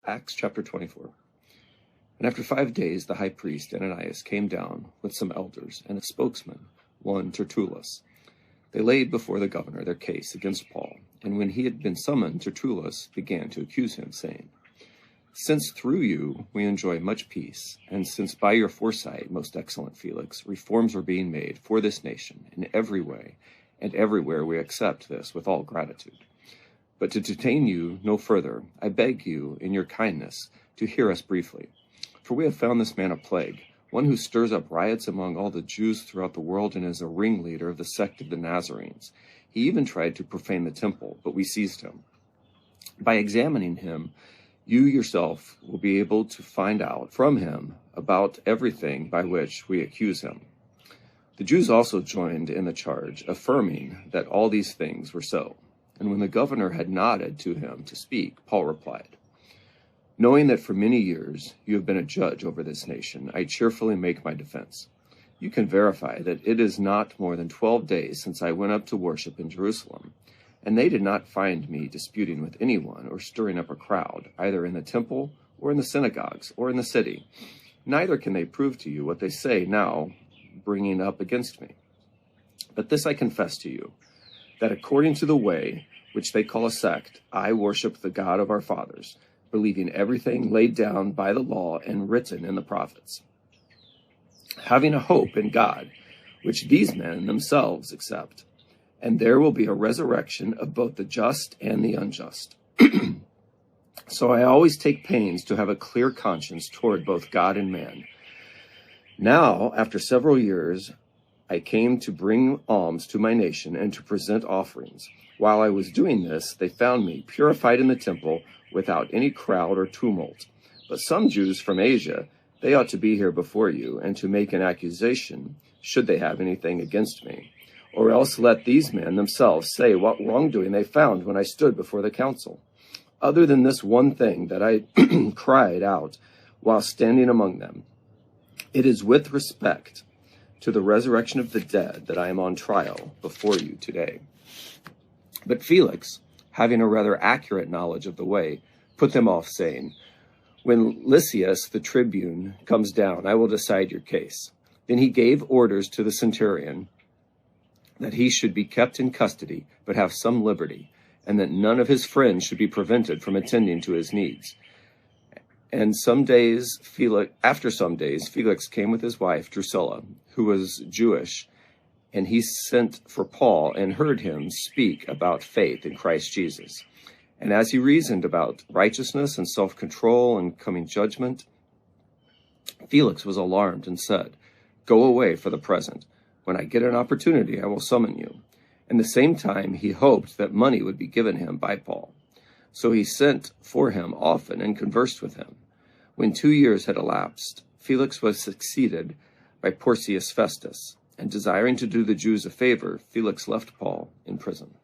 Acts chapter 24. And after 5 days, the high priest Ananias came down with some elders and a spokesman, one Tertullus. They laid before the governor their case against Paul, and when he had been summoned, Tertullus began to accuse him, saying, "Since through you we enjoy much peace, and since by your foresight, most excellent Felix, reforms are being made for this nation in every way, and everywhere we accept this with all gratitude. But to detain you no further, I beg you, in your kindness, to hear us briefly. For we have found this man a plague, one who stirs up riots among all the Jews throughout the world and is a ringleader of the sect of the Nazarenes. He even tried to profane the temple, but we seized him. By examining him, you yourself will be able to find out from him about everything by which we accuse him." The Jews also joined in the charge, affirming that all these things were so. And when the governor had nodded to him to speak, Paul replied, "Knowing that for many years you have been a judge over this nation, I cheerfully make my defense. You can verify that it is not more than 12 days since I went up to worship in Jerusalem, and they did not find me disputing with anyone or stirring up a crowd, either in the temple or in the synagogues or in the city. Neither can they prove to you what they say now, bringing up against me. But this I confess to you, that according to the way which they call a sect, I worship the God of our fathers, believing everything laid down by the law and written in the prophets, having a hope in God, which these men themselves accept. And there will be a resurrection of both the just and the unjust. So I always take pains to have a clear conscience toward both God and man. Now, after several years, I came to bring alms to my nation and to present offerings. While I was doing this, they found me purified in the temple without any crowd or tumult. But some Jews from Asia, they ought to be here before you and to make an accusation, should they have anything against me. Or else let these men themselves say what wrongdoing they found when I stood before the council. Other than this one thing that I cried out while standing among them, it is with respect to the resurrection of the dead that I am on trial before you today." But Felix, having a rather accurate knowledge of the way, put them off, saying, "When Lysias the tribune comes down, I will decide your case." Then he gave orders to the centurion that he should be kept in custody, but have some liberty, and that none of his friends should be prevented from attending to his needs. And after some days, Felix came with his wife, Drusilla, who was Jewish, and he sent for Paul and heard him speak about faith in Christ Jesus. And as he reasoned about righteousness and self-control and coming judgment, Felix was alarmed and said, "Go away for the present. When I get an opportunity, I will summon you." And the same time, he hoped that money would be given him by Paul. So he sent for him often and conversed with him. When 2 years had elapsed, Felix was succeeded by Porcius Festus, and desiring to do the Jews a favor, Felix left Paul in prison.